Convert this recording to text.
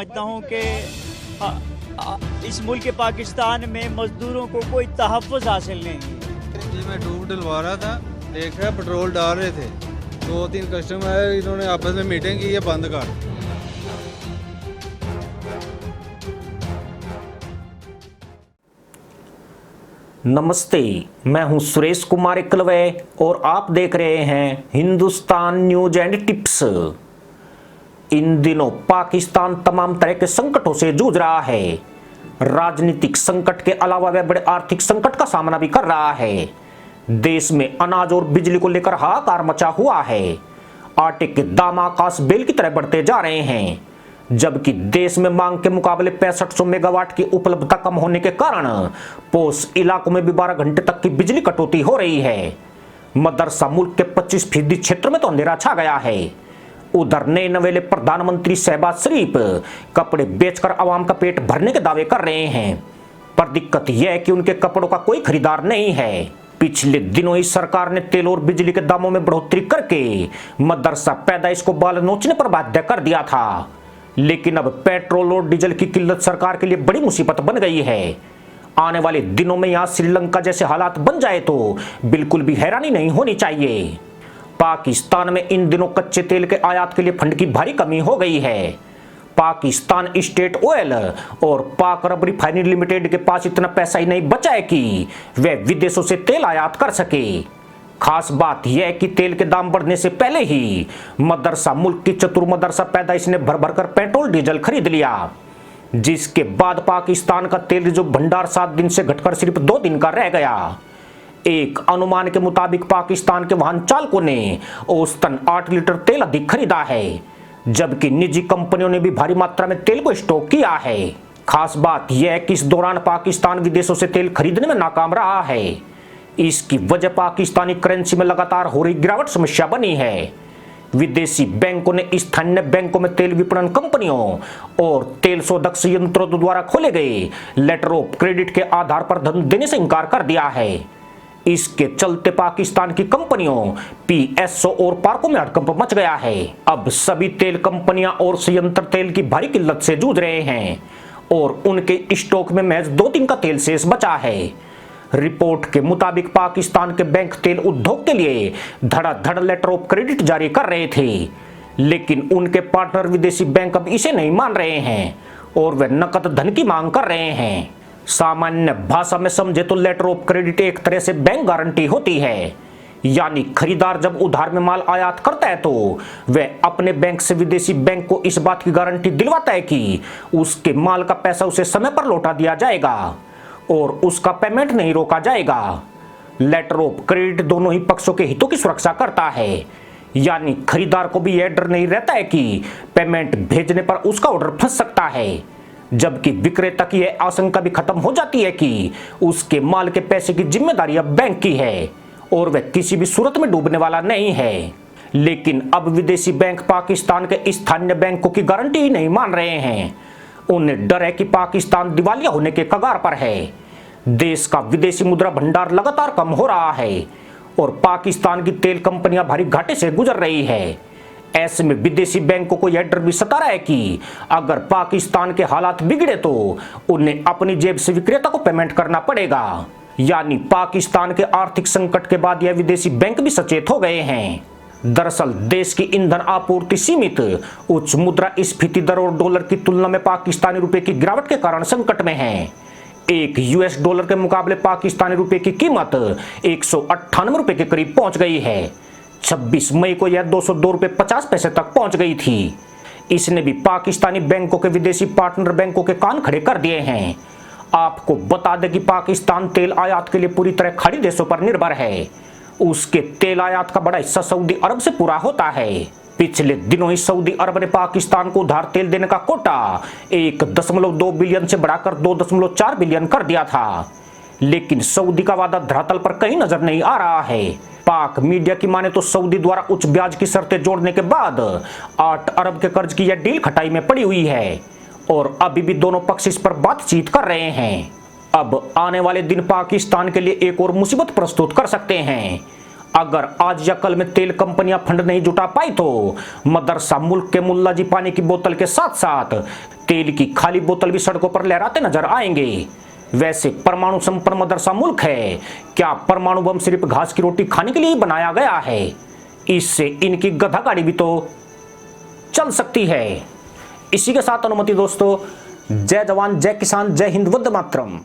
समझता हूँ कि इस मुल्क पाकिस्तान में मजदूरों को कोई तहफ़्फ़ुज़ हासिल नहीं है। जी मैं डूब डलवा रहा था, देख रहा पेट्रोल डाल रहे थे, 2-3 कस्टमर आए, इन्होंने आपस में मीटिंग की, ये बंद कर। नमस्ते, मैं हूं सुरेश कुमार एकलवे और आप देख रहे हैं हिंदुस्तान न्यूज एंड टिप्स। इन दिनों पाकिस्तान तमाम तरह के संकटों से जूझ रहा है। राजनीतिक संकट के अलावा वह बड़े आर्थिक संकट का सामना भी कर रहा है। देश में अनाज और बिजली को लेकर हाहाकार मचा हुआ है। आटे के दाम आकाश बेल की तरह बढ़ते जा रहे हैं, जबकि देश में मांग के मुकाबले 6500 मेगावाट की उपलब्धता कम होने के कारण पोश इलाकों में भी 12 घंटे तक की बिजली कटौती हो रही है। मदरसा मुल्क के 25% क्षेत्र में तो अंधेरा छा गया है। उधर नए नवेले प्रधानमंत्री शहबाज शरीफ कपड़े बेचकर आवाम का पेट भरने के दावे कर रहे हैं, पर दिक्कत यह है कि उनके कपड़ों का कोई खरीदार नहीं है। पिछले दिनों ही सरकार ने तेल और बिजली के दामों में बढ़ोतरी करके मदरसा पैदाइश को बाल नोचने पर बाध्य कर दिया था, लेकिन अब पेट्रोल और डीजल की किल्लत सरकार के लिए बड़ी मुसीबत बन गई है। आने वाले दिनों में यहां श्रीलंका जैसे हालात बन जाए तो बिल्कुल भी हैरानी नहीं होनी चाहिए। पाकिस्तान में इन दिनों कच्चे तेल के आयात के लिए फंड की भारी कमी हो गई है। पाकिस्तान स्टेट ऑयल और पाक अरब रिफाइनरी लिमिटेड के पास इतना पैसा ही नहीं बचा है कि वे विदेशों से तेल आयात कर सके। खास बात यह है कि तेल के दाम बढ़ने से पहले ही मदरसा मुल्क की चतुर मदरसा पैदाइश ने भर भर कर पेट्रोल डीजल खरीद लिया, जिसके बाद पाकिस्तान का तेल जो भंडार 7 दिन से घटकर सिर्फ 2 दिन का रह गया। एक अनुमान के मुताबिक पाकिस्तान के वाहन चालकों ने औसतन 8 लीटर तेल अधिक खरीदा है, जबकि निजी कंपनियों ने भी भारी मात्रा में तेल को स्टॉक किया है। खास बात यह है कि इस दौरान पाकिस्तान विदेशों से तेल खरीदने में नाकाम रहा है। इसकी वजह पाकिस्तानी करेंसी में लगातार हो रही गिरावट समस्या बनी है। विदेशी बैंकों ने स्थानीय बैंकों में तेल विपणन कंपनियों और तेल शोधक संयंत्रों द्वारा खोले गए लेटर ऑफ क्रेडिट के आधार पर धन देने से इनकार कर दिया है। इसके चलते पाकिस्तान की कंपनियों पीएसओ और पार्कों में हड़कंप मच गया है। अब सभी तेल कंपनियां और संयंत्र तेल की भारी किल्लत से जूझ रहे हैं और उनके स्टॉक में महज 2 दिन का तेल शेष बचा है। रिपोर्ट के मुताबिक पाकिस्तान के बैंक तेल उद्योग के लिए धड़ाधड़ लेटर ऑफ क्रेडिट जारी कर रहे थे, लेकिन उनके पार्टनर विदेशी बैंक अब इसे नहीं मान रहे हैं और वे नकद धन की मांग कर रहे हैं। सामान्य भाषा में समझे तो लेटर ऑफ क्रेडिट एक तरह से बैंक गारंटी होती है, यानी खरीदार जब उधार में माल आयात करता है तो वह अपने बैंक से विदेशी बैंक को इस बात की गारंटी दिलवाता है कि उसके माल का पैसा उसे समय पर लौटा दिया जाएगा और उसका पेमेंट नहीं रोका जाएगा। लेटर ऑफ क्रेडिट दोनों ही पक्षों के हितों की सुरक्षा करता है, यानी खरीदार को भी यह डर नहीं रहता है कि पेमेंट भेजने पर उसका ऑर्डर फंस सकता है, जबकि विक्रेता की यह आशंका भी खत्म हो जाती है कि उसके माल के पैसे की जिम्मेदारी अब बैंक की है और वह किसी भी सूरत में डूबने वाला नहीं है। लेकिन अब विदेशी बैंक पाकिस्तान के स्थानीय बैंकों की गारंटी ही नहीं मान रहे हैं। उन्हें डर है कि पाकिस्तान दिवालिया होने के कगार पर है। देश का विदेशी मुद्रा भंडार लगातार कम हो रहा है और पाकिस्तान की तेल कंपनियां भारी घाटे से गुजर रही है। ऐसे में विदेशी बैंकों को यह डर भी सता रहा है कि अगर पाकिस्तान के हालात बिगड़े तो उन्हें अपनी जेब से विक्रेता को पेमेंट करना पड़ेगा। यानी पाकिस्तान के आर्थिक संकट के बाद यह विदेशी बैंक भी सचेत हो गए हैं। दरअसल देश की ईंधन आपूर्ति सीमित, उच्च मुद्रा स्फीति दर और डॉलर की तुलना में पाकिस्तानी रुपए की गिरावट के कारण संकट में है। एक यूएस डॉलर के मुकाबले पाकिस्तानी रुपए की कीमत 198 रुपए के करीब पहुंच गई है। 26 मई को यह 202 रुपए 50 पैसे तक पहुंच गई थी। इसने भी पाकिस्तानी बैंकों के विदेशी पार्टनर बैंकों के कान खड़े कर दिए हैं। आपको बता दें कि पाकिस्तान तेल आयात के लिए पूरी तरह खाड़ी देशों पर निर्भर है। उसके तेल आयात का बड़ा हिस्सा सऊदी अरब से पूरा होता है। पिछले दिनों ही सऊदी अरब ने पाकिस्तान को उधार तेल देने का कोटा 1.2 बिलियन से बढ़ाकर 2.4 बिलियन कर दिया था, लेकिन सऊदी का वादा धरातल पर कहीं नजर नहीं आ रहा है। पाक मीडिया की माने तो सऊदी द्वारा उच्च ब्याज की शर्तें जोड़ने के बाद 8 अरब के कर्ज की यह डील खटाई में पड़ी हुई है और अभी भी दोनों पक्ष इस पर बातचीत कर रहे हैं। अब आने वाले दिन पाकिस्तान के लिए एक और मुसीबत प्रस्तुत कर सकते हैं। अगर आज या कल में तेल कंपनियां फंड नहीं जुटा पाई तो मदरसा मुल्क के मुल्ला जी पानी की बोतल के साथ साथ तेल की खाली बोतल भी सड़कों पर लहराते नजर आएंगे। वैसे परमाणु संपन्न मदरसा मुल्क है, क्या परमाणु बम सिर्फ घास की रोटी खाने के लिए ही बनाया गया है? इससे इनकी गधा गाड़ी भी तो चल सकती है। इसी के साथ अनुमति दोस्तों, जय जवान जय किसान जय हिंद वंदे मातरम।